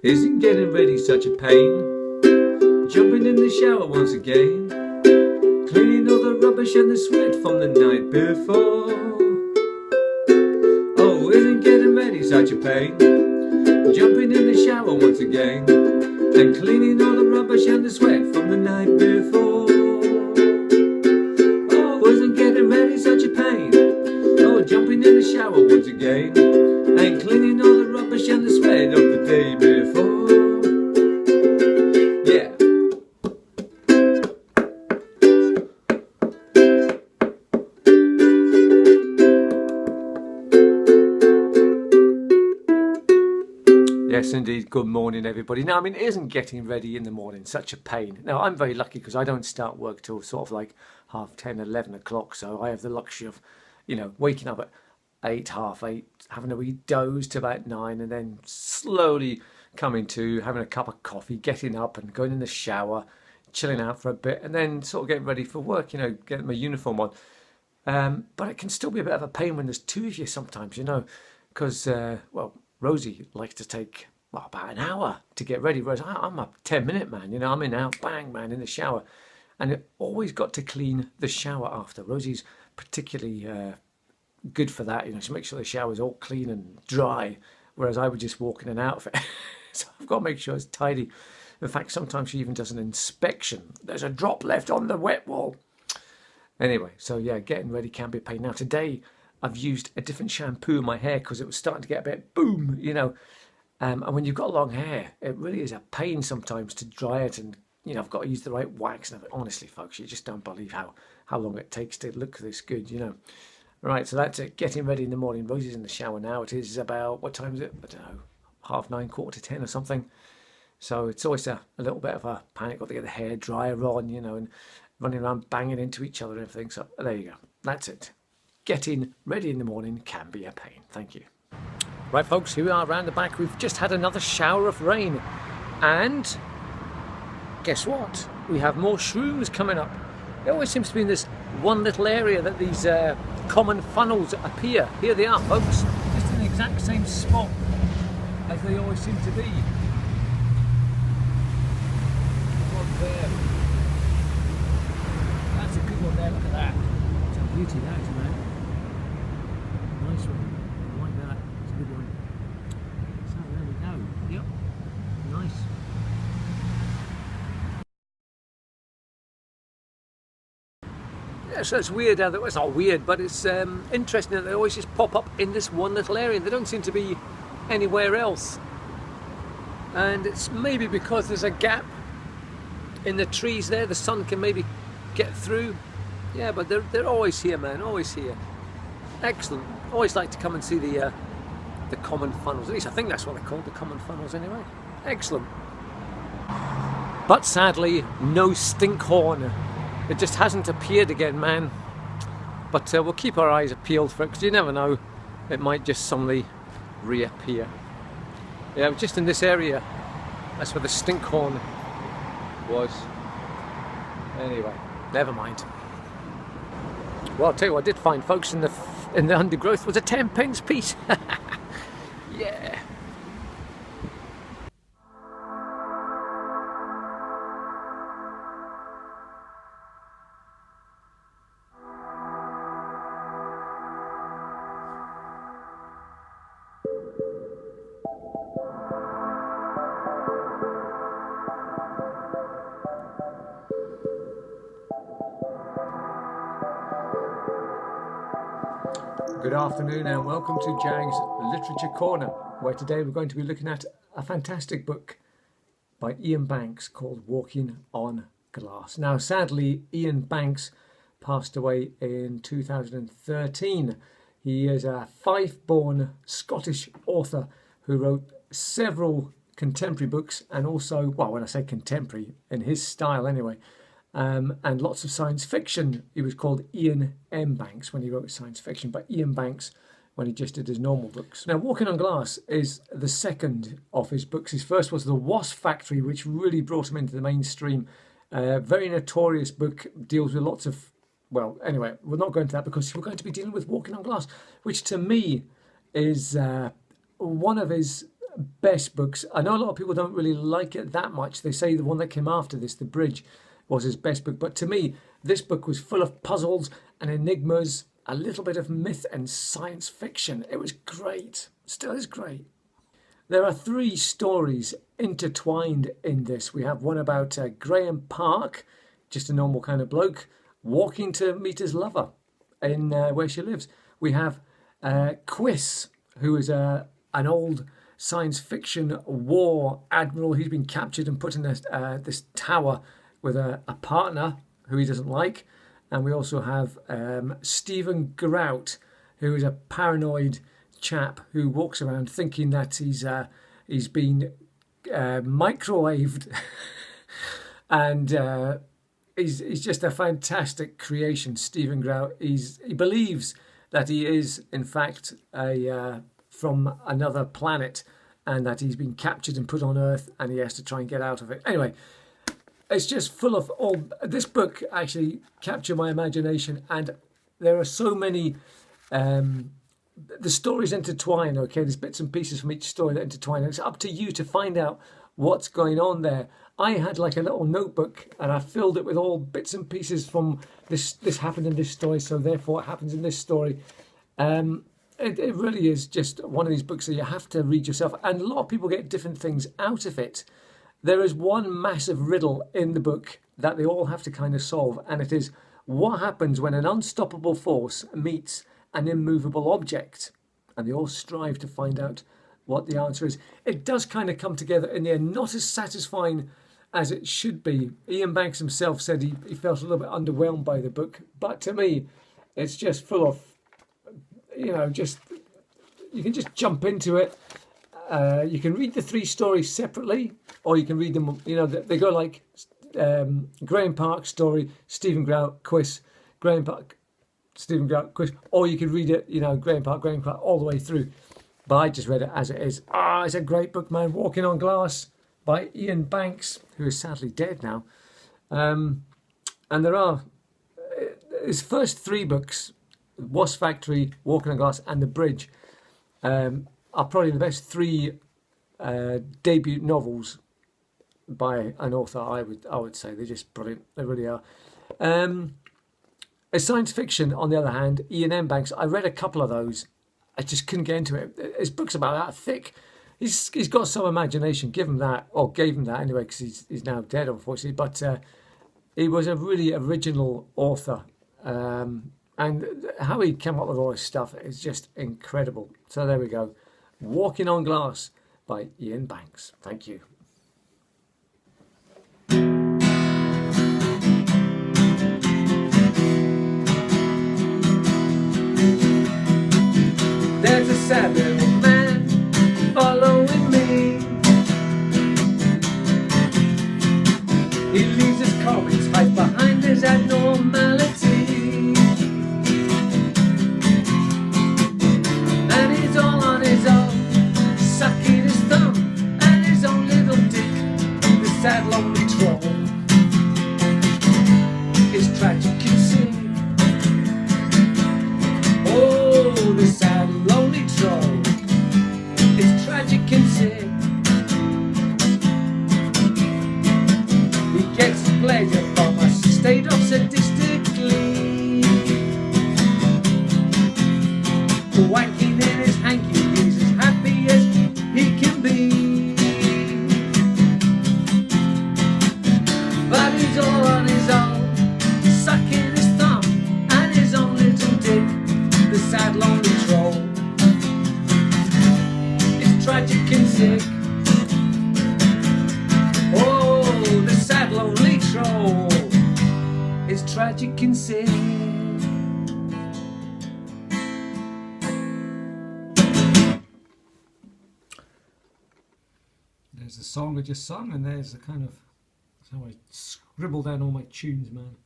Isn't getting ready such a pain? Jumping in the shower once again, cleaning all the rubbish and the sweat from the night before. Oh, isn't getting ready such a pain? Jumping in the shower once again, and cleaning all the rubbish and the sweat from the night before. Oh, isn't getting ready such a pain? Oh, jumping in the shower once again, and cleaning all the rubbish and the sweat of the day before. Yeah. Yes, indeed. Good morning, everybody. Now, I mean, isn't getting ready in the morning such a pain? Now, I'm very lucky because I don't start work till sort of like 10:30, 11 o'clock. So I have the luxury of, waking up at 8, half 8, having a wee doze to about 9, and then slowly coming to, having a cup of coffee, getting up and going in the shower, chilling out for a bit, and then sort of getting ready for work, getting my uniform on. But it can still be a bit of a pain when there's two of you sometimes, because, Rosie likes to take about an hour to get ready, whereas I'm a 10-minute man, I'm in out, bang, man, in the shower. And it always got to clean the shower after. Rosie's particularly good for that, she makes sure the shower's all clean and dry, whereas I would just walk in and out of it. So I've got to make sure it's tidy. In fact, sometimes she even does an inspection. There's a drop left on the wet wall. Anyway, so yeah, getting ready can be a pain. Now today, I've used a different shampoo in my hair because it was starting to get a bit boom, and when you've got long hair, it really is a pain sometimes to dry it, and I've got to use the right wax. And honestly, folks, you just don't believe how long it takes to look this good, Right, so that's it. Getting ready in the morning. Rosie's in the shower now. It is about, what time is it? I don't know, 9:30, 10:15 or something. So it's always a little bit of a panic. Got to get the hair dryer on, and running around banging into each other and everything. So there you go. That's it. Getting ready in the morning can be a pain. Thank you. Right, folks, here we are around the back. We've just had another shower of rain. And guess what? We have more shrooms coming up. It always seems to be in this one little area that these common funnels appear. Here they are, folks. Just in the exact same spot as they always seem to be. One there. That's a good one there. Look at that. It's a beauty, that is, man. Nice one. I like that. It's a good one. So there we go. Yep. Nice. Yeah, so it's weird how it's not weird, but it's interesting that they always just pop up in this one little area. They don't seem to be anywhere else. And it's maybe because there's a gap in the trees there. The sun can maybe get through. Yeah, but they're always here, man. Always here. Excellent. Always like to come and see the common funnels. At least I think that's what they're called, the common funnels anyway. Excellent. But sadly, no stinkhorn. It just hasn't appeared again, man. But we'll keep our eyes peeled for it, because you never know. It might just suddenly reappear. Yeah, just in this area. That's where the stinkhorn was. Anyway, never mind. Well, I'll tell you what I did find, folks, in the undergrowth was a 10-pence piece. Yeah. Good afternoon and welcome to Jag's Literature Corner, where today we're going to be looking at a fantastic book by Iain Banks called Walking on Glass. Now, sadly, Iain Banks passed away in 2013. He is a Fife-born Scottish author who wrote several contemporary books, and also, well, when I say contemporary, in his style anyway, and lots of science fiction. He was called Iain M. Banks when he wrote science fiction, but Iain Banks when he just did his normal books. Now, Walking on Glass is the second of his books. His first was The Wasp Factory, which really brought him into the mainstream. Very notorious book, deals with lots of, well, anyway, we're not going to that because we're going to be dealing with Walking on Glass, which to me is one of his best books. I know a lot of people don't really like it that much. They say the one that came after this, The Bridge, was his best book. But to me, this book was full of puzzles and enigmas, a little bit of myth and science fiction. It was great. Still is great. There are 3 stories intertwined in this. We have one about Graham Park, just a normal kind of bloke, walking to meet his lover in where she lives. We have Quiss, who is an old science fiction war admiral. He's been captured and put in this tower with a partner who he doesn't like. And we also have Stephen Grout, who is a paranoid chap who walks around thinking that he's been microwaved, and he's just a fantastic creation. Stephen Grout. He believes that he is in fact from another planet, and that he's been captured and put on Earth, and he has to try and get out of it. Anyway, it's just full of all. This book actually captured my imagination, and there are so many. The stories intertwine, okay? There's bits and pieces from each story that intertwine, and it's up to you to find out what's going on there. I had like a little notebook, and I filled it with all bits and pieces from this happened in this story, so therefore it happens in this story. It really is just one of these books that you have to read yourself, and a lot of people get different things out of it. There is one massive riddle in the book that they all have to kind of solve, and it is what happens when an unstoppable force meets an immovable object, and they all strive to find out what the answer is. It does kind of come together in the end, not as satisfying as it should be. Ian Banks himself said he felt a little bit underwhelmed by the book, but to me, it's just full of, just you can just jump into it. You can read the 3 stories separately, or you can read them. They go like Graham Park story, Stephen Grout, Quiz, Graham Park, Stephen Grout, Quiz, or you could read it, Graham Park, all the way through. But I just read it as it is. It's a great book, man. Walking on Glass by Ian Banks, who is sadly dead now. And there are his first 3 books, Wasp Factory, Walking on Glass, and The Bridge, are probably the best 3 debut novels by an author. I would say they're just brilliant. They really are. As science fiction, on the other hand, Ian M. Banks, I read a couple of those. I just couldn't get into it. His book's about that thick. He's got some imagination. Give him that, or gave him that anyway, because he's now dead, unfortunately. But he was a really original author, and how he came up with all this stuff is just incredible. So there we go. Walking on Glass by Ian Banks. Thank you. There's a sad little man following me. He leaves his comments, hides behind his abnormality, and he's all on his own, sucking his thumb and his own little dick. The sad lonely troll is tragic and sick. Oh, the sad lonely troll is tragic and sick. He gets pleasure from a state of sadistic glee, wanking in his hanky, he's as happy as he can be. But he's all on his own, sucking his thumb and his own little dick. The sad lonely troll is tragic and sick. Oh, the sad lonely troll is tragic and sick. There's the song I just sung, and there's the kind of, that's how I scribble down all my tunes, man.